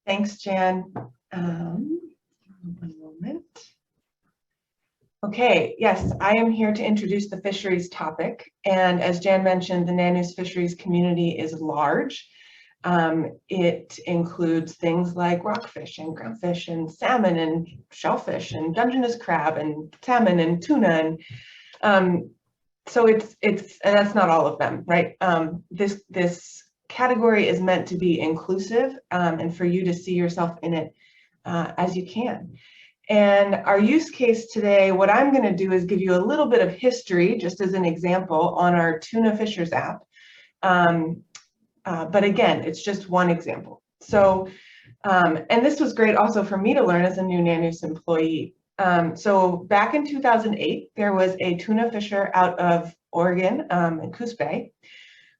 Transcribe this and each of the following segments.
Thanks, Jan. One moment. Okay, yes, I am here to introduce the fisheries topic. And as Jan mentioned, the NANOOS fisheries community is large. It includes things like rockfish and groundfish and salmon and shellfish and Dungeness crab and salmon and tuna. And so it's and that's not all of them, right? This category is meant to be inclusive and for you to see yourself in it as you can. And our use case today, what I'm going to do is give you a little bit of history, just as an example, on our Tuna Fishers app. But again, it's just one example. So, and this was great also for me to learn as a new NANOOS employee. So back in 2008, there was a tuna fisher out of Oregon in Coos Bay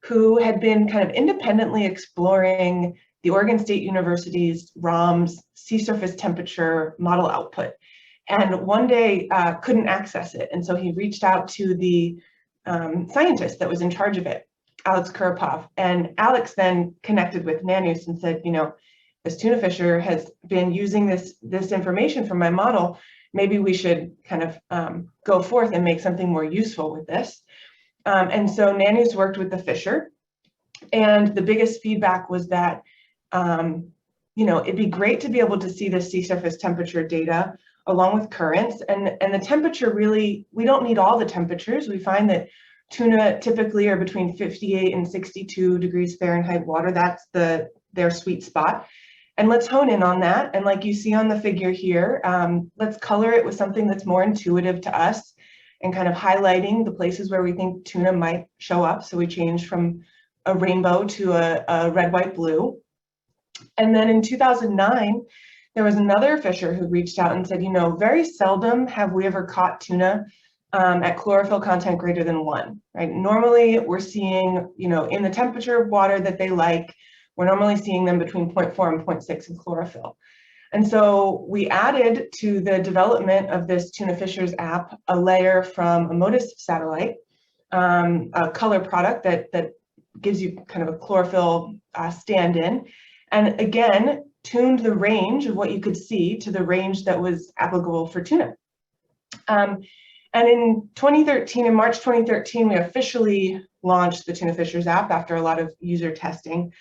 who had been kind of independently exploring the Oregon State University's ROM's sea surface temperature model output. And one day couldn't access it. And so he reached out to the scientist that was in charge of it, Alex Kurapov. And Alex then connected with NANOOS and said, you know, this tuna fisher has been using this information from my model. Maybe we should kind of go forth and make something more useful with this. And so NANOOS worked with the fisher. And the biggest feedback was that, you know, it'd be great to be able to see the sea surface temperature data along with currents. And the temperature really, we don't need all the temperatures. We find that tuna typically are between 58 and 62 degrees Fahrenheit water. That's their sweet spot. And let's hone in on that. And like you see on the figure here, let's color it with something that's more intuitive to us and kind of highlighting the places where we think tuna might show up. So we changed from a rainbow to a red, white, blue. And then in 2009, there was another fisher who reached out and said, you know, very seldom have we ever caught tuna at chlorophyll content greater than 1, right? Normally we're seeing, you know, in the temperature of water that they like, we're normally seeing them between 0.4 and 0.6 in chlorophyll. And so we added to the development of this Tuna Fishers app a layer from a MODIS satellite, a color product that gives you kind of a chlorophyll stand-in. And again, tuned the range of what you could see to the range that was applicable for tuna. And in 2013, in March 2013, we officially launched the Tuna Fishers app after a lot of user testing.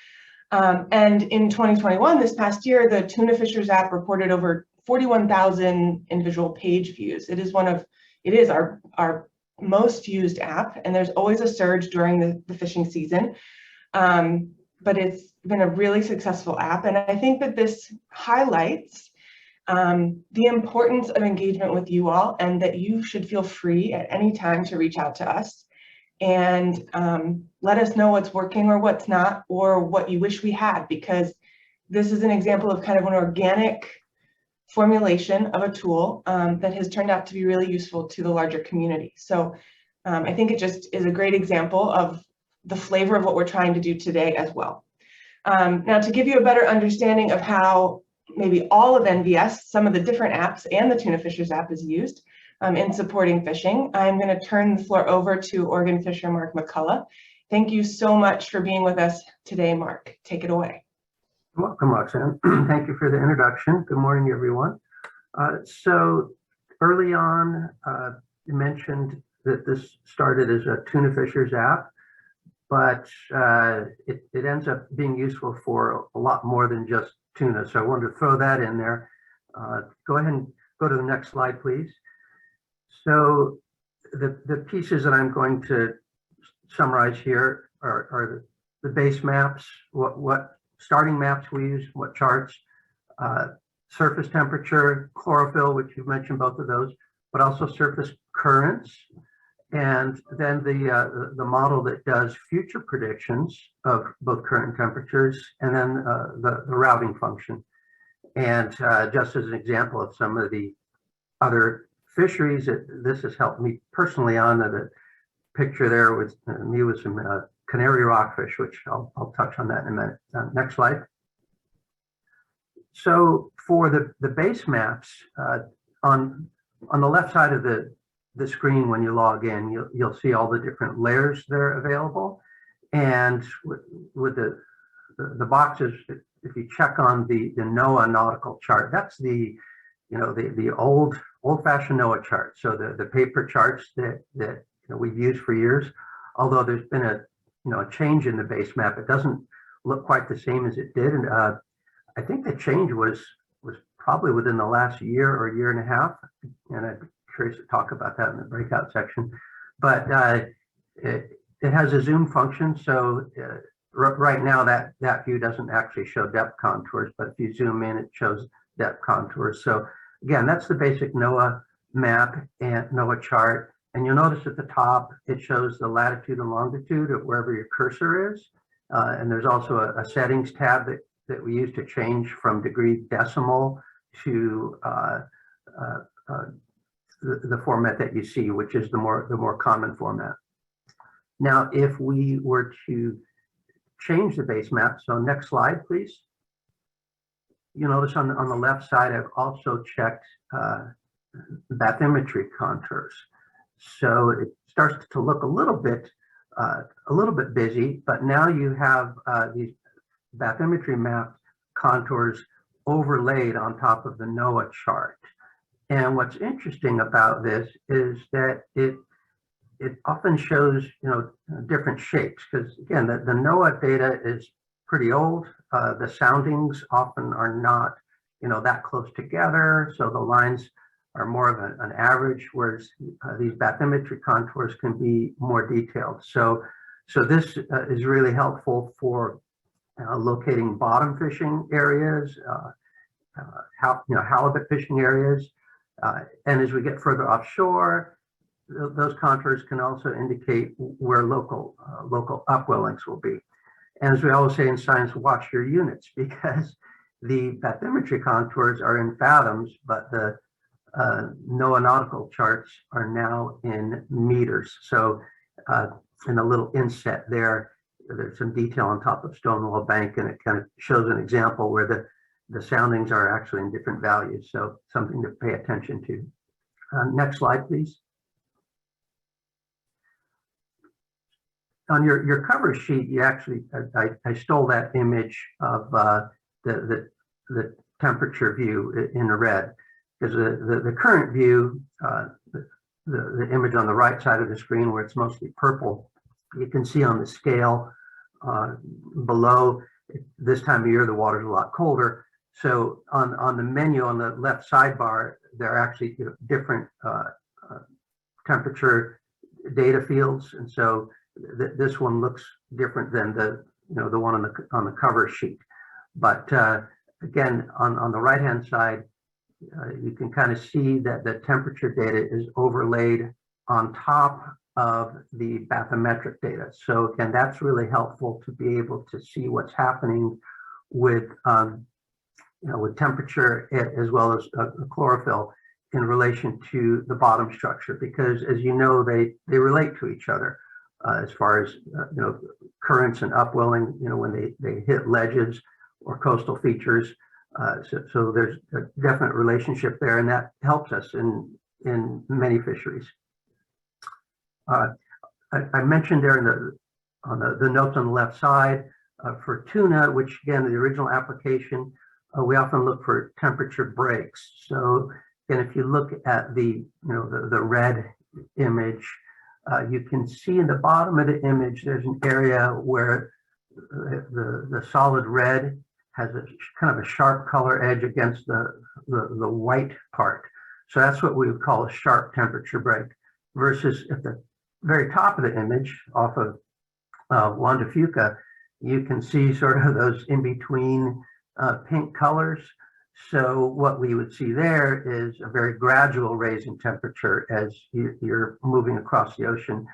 And in 2021, this past year, the Tuna Fishers app reported over 41,000 individual page views. It is our most used app, and there's always a surge during the fishing season. But it's been a really successful app. And I think that this highlights the importance of engagement with you all, and that you should feel free at any time to reach out to us and let us know what's working or what's not, or what you wish we had, because this is an example of kind of an organic formulation of a tool that has turned out to be really useful to the larger community. So I think it just is a great example of the flavor of what we're trying to do today as well. Now, to give you a better understanding of how maybe all of NVS, some of the different apps and the Tuna Fishers app is used in supporting fishing, I'm going to turn the floor over to Oregon fisher Mark McCulloch. Thank you so much for being with us today, Mark. Take it away. Welcome, Roxanne. Thank you for the introduction. Good morning, everyone. So early on, you mentioned that this started as a Tuna Fishers app, but it ends up being useful for a lot more than just tuna. So I wanted to throw that in there. Go ahead and go to the next slide, please. So the pieces that I'm going to summarize here are the base maps, what starting maps we use, what charts, surface temperature, chlorophyll, which you've mentioned both of those, but also surface currents, and then the model that does future predictions of both current and temperatures, and then the routing function. And just as an example of some of the other fisheries, this has helped me personally on the picture there with me with some Canary rockfish, which I'll touch on that in a minute. Next slide. So for the base maps, on the left side of the screen when you log in, you'll see all the different layers that are available. And with the boxes if you check on the NOAA nautical chart, that's the old-fashioned NOAA chart. So the paper charts that we've used for years, although there's been a change in the base map, it doesn't look quite the same as it did. And I think the change was probably within the last year or year and a half. And I'd be curious to talk about that in the breakout section. But it has a zoom function. So right now that view doesn't actually show depth contours, but if you zoom in, it shows depth contours. So again, that's the basic NOAA map and NOAA chart. And you'll notice at the top, it shows the latitude and longitude of wherever your cursor is. And there's also a settings tab that we use to change from degree decimal to the format that you see, which is the more common format. Now, if we were to change the base map, so next slide, please. You'll notice on the left side, I've also checked bathymetry contours. So it starts to look a little bit busy, but now you have these bathymetry map contours overlaid on top of the NOAA chart. And what's interesting about this is that it often shows different shapes, because again, the NOAA data is pretty old. The soundings often are not that close together, so the lines are more of an average, whereas these bathymetry contours can be more detailed. So this is really helpful for locating bottom fishing areas, halibut fishing areas, and as we get further offshore, those contours can also indicate where local upwellings will be. And as we always say in science, watch your units, because the bathymetry contours are in fathoms, but the NOAA nautical charts are now in meters. So in a little inset there, there's some detail on top of Stonewall Bank, and it kind of shows an example where the soundings are actually in different values. So something to pay attention to. Next slide, please. On your cover sheet, you actually, I stole that image of the temperature view in the red, because the current view, the image on the right side of the screen where it's mostly purple, you can see on the scale below, this time of year the water's a lot colder. So on the menu on the left sidebar, there are actually different temperature data fields, and so this one looks different than the one on the cover sheet. But again, on the right hand side, you can kind of see that the temperature data is overlaid on top of the bathymetric data. So again, that's really helpful to be able to see what's happening with temperature as well as chlorophyll in relation to the bottom structure, because as you know, they relate to each other as far as currents and upwelling, when they hit ledges or coastal features. So there's a definite relationship there, and that helps us in many fisheries. I mentioned there on the notes on the left side for tuna, which again, the original application, we often look for temperature breaks. So again, if you look at the red image, you can see in the bottom of the image, there's an area where the solid red has a kind of a sharp color edge against the white part. So that's what we would call a sharp temperature break, versus at the very top of the image off of Juan de Fuca, you can see sort of those in between pink colors. So what we would see there is a very gradual raise in temperature as you're moving across the ocean.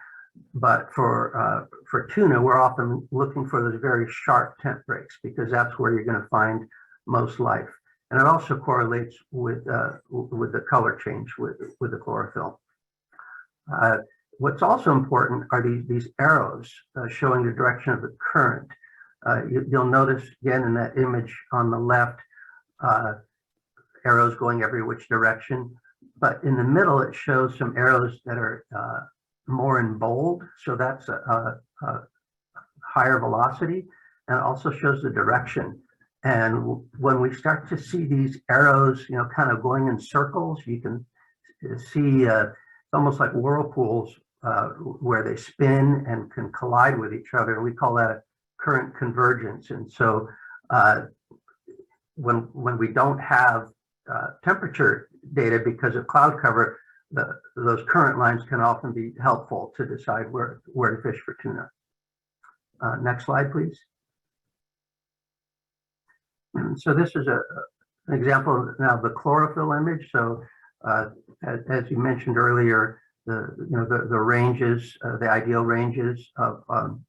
But for tuna, we're often looking for those very sharp temp breaks, because that's where you're going to find most life. And it also correlates with the color change with the chlorophyll. What's also important are these arrows showing the direction of the current. You'll notice again in that image on the left, arrows going every which direction, but in the middle it shows some arrows that are more in bold, so that's a higher velocity, and it also shows the direction. And when we start to see these arrows, kind of going in circles, you can see it's almost like whirlpools where they spin and can collide with each other. We call that a current convergence. And so when we don't have temperature data because of cloud cover, those current lines can often be helpful to decide where to fish for tuna. Next slide, please. So this is an example now of the chlorophyll image. So as you mentioned earlier, the ranges, the ideal ranges of 0.1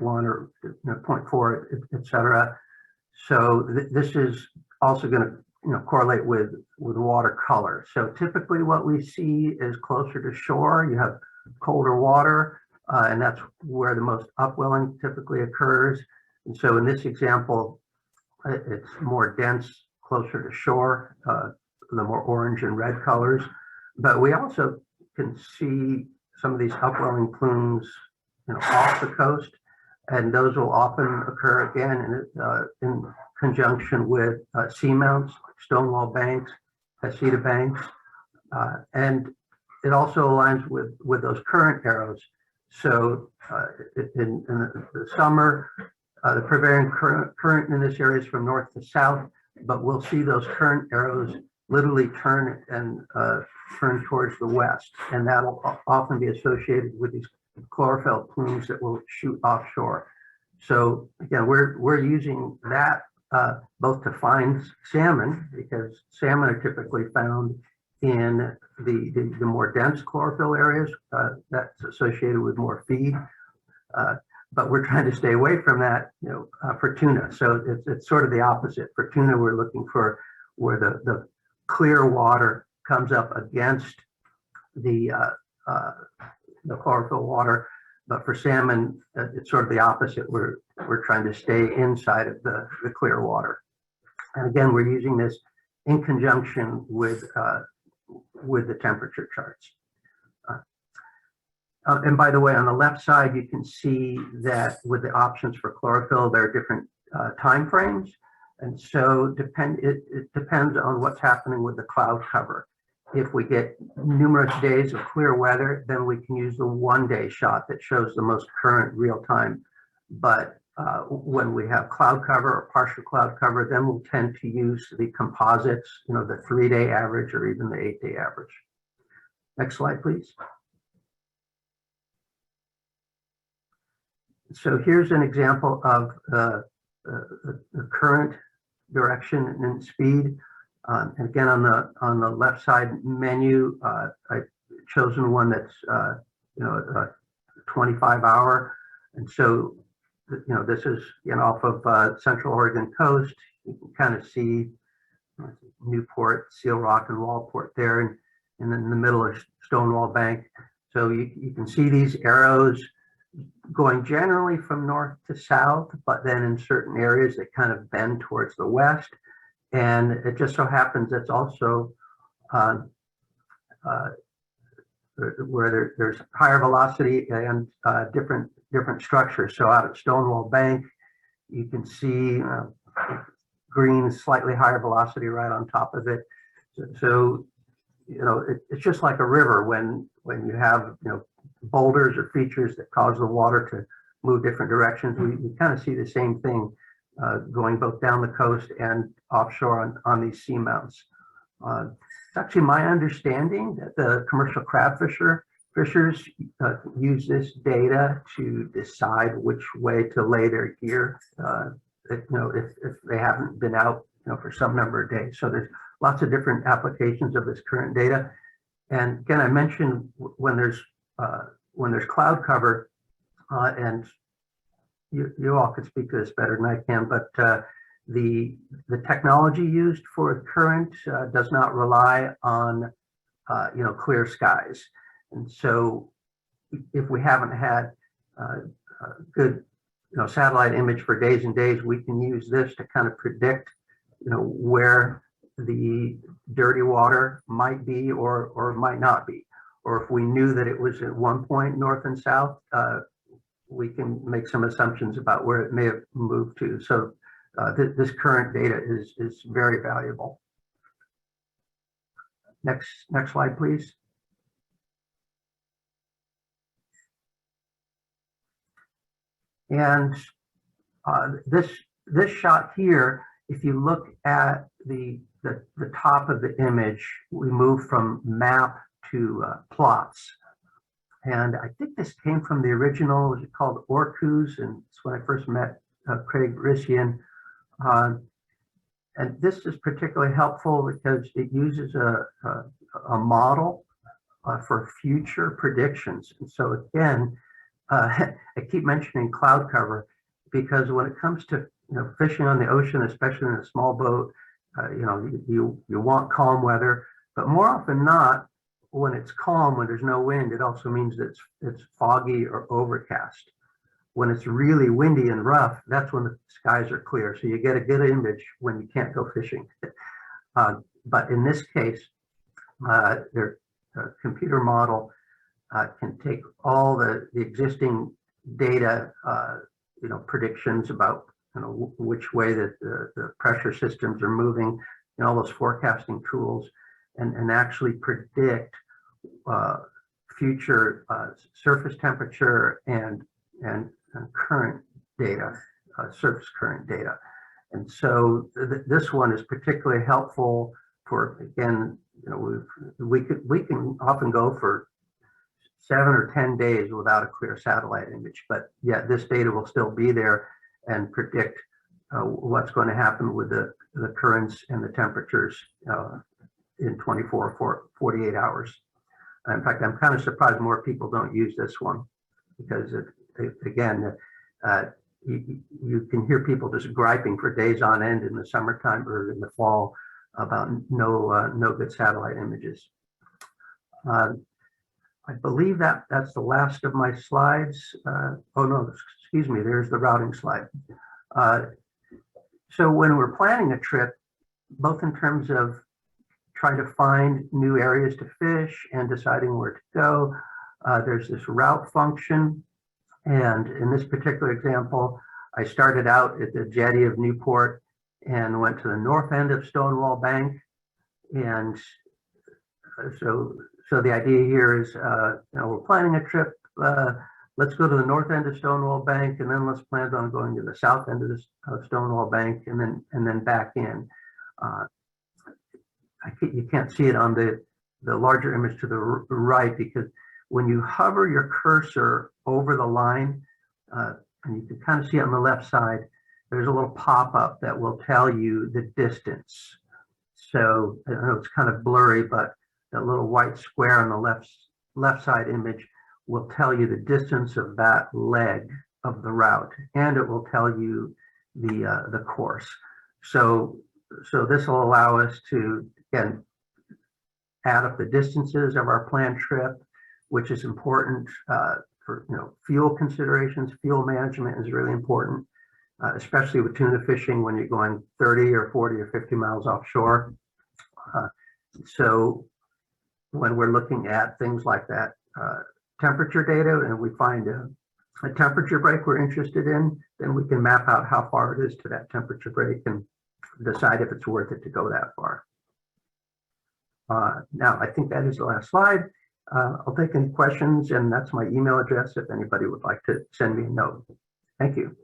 or 0.4, et cetera. So this is also going to correlate with water color. So typically what we see is closer to shore, you have colder water, and that's where the most upwelling typically occurs. And so in this example, it's more dense, closer to shore, the more orange and red colors. But we also can see some of these upwelling plumes off the coast, and those will often occur again in conjunction with seamounts, like stonewall banks, casita banks, and it also aligns with those current arrows. So in the summer, the prevailing current in this area is from north to south, but we'll see those current arrows literally turn towards the west, and that'll often be associated with these chlorophyll plumes that will shoot offshore. So again, we're using that both to find salmon, because salmon are typically found in the more dense chlorophyll areas that's associated with more feed. But we're trying to stay away from that, for tuna. So it's sort of the opposite. For tuna, we're looking for where the clear water comes up against the chlorophyll water. But for salmon, it's sort of the opposite. We're trying to stay inside of the clear water. And again, we're using this in conjunction with the temperature charts. And by the way, on the left side, you can see that with the options for chlorophyll, there are different time frames. And so it depends on what's happening with the cloud cover. If we get numerous days of clear weather, then we can use the one-day shot that shows the most current real time. But when we have cloud cover or partial cloud cover, then we'll tend to use the composites, the 3-day average or even the 8-day average. Next slide, please. So here's an example of the current direction and speed. And again, on the left side menu, I've chosen one that's a 25-hour, and so this is off of Central Oregon coast. You can kind of see Newport, Seal Rock, and Wallport there, and then in the middle is Stonewall Bank. So you can see these arrows going generally from north to south, but then in certain areas they kind of bend towards the west. And it just so happens that's also where there's higher velocity and different structures. So out at Stonewall Bank, you can see green, slightly higher velocity right on top of it. So it's just like a river when you have boulders or features that cause the water to move different directions. We kind of see the same thing going both down the coast and offshore on these seamounts. It's actually my understanding that the commercial crab fishers use this data to decide which way to lay their gear, if they haven't been out for some number of days. So there's lots of different applications of this current data. And again, I mentioned when there's cloud cover, and you all could speak to this better than I can, but the technology used for current does not rely on clear skies. And so if we haven't had good satellite image for days and days, we can use this to kind of predict where the dirty water might be or might not be. Or if we knew that it was at one point north and south, we can make some assumptions about where it may have moved to. So this current data is very valuable. Next slide, please. And this shot here, if you look at the top of the image, we move from map to plots. And I think this came from the original, was it called Orcus? And it's when I first met Craig Rissian. And this is particularly helpful because it uses a model for future predictions. And so again, I keep mentioning cloud cover because when it comes to fishing on the ocean, especially in a small boat, you want calm weather, but more often not, when it's calm, when there's no wind, it also means that it's foggy or overcast. When it's really windy and rough, that's when the skies are clear. So you get a good image when you can't go fishing. But in this case, their computer model can take all the existing data, predictions about which way that the pressure systems are moving, and all those forecasting tools, and actually predict future surface temperature and current data, surface current data. And so this one is particularly helpful for, again, we can often go for 7 or 10 days without a clear satellite image, but yet this data will still be there and predict what's going to happen with the currents and the temperatures in 24 or 48 hours. In fact, I'm kind of surprised more people don't use this one because again, you can hear people just griping for days on end in the summertime or in the fall about no good satellite images. I believe that's the last of my slides. Oh no, excuse me, there's the routing slide. So when we're planning a trip, both in terms of trying to find new areas to fish and deciding where to go, there's this route function. And in this particular example, I started out at the jetty of Newport and went to the north end of Stonewall Bank. And so the idea here is, we're planning a trip. Let's go to the north end of Stonewall Bank, and then let's plan on going to the south end of Stonewall Bank, and then back in. You can't see it on the larger image to the right because when you hover your cursor over the line, and you can kind of see it on the left side, there's a little pop-up that will tell you the distance. So I know it's kind of blurry, but that little white square on the left side image will tell you the distance of that leg of the route, and it will tell you the course. So this will allow us to, again, add up the distances of our planned trip, which is important for fuel considerations. Fuel management is really important, especially with tuna fishing when you're going 30 or 40 or 50 miles offshore. So when we're looking at things like that temperature data, and we find a temperature break we're interested in, then we can map out how far it is to that temperature break and decide if it's worth it to go that far. Now, I think that is the last slide. I'll take any questions, and that's my email address if anybody would like to send me a note. Thank you.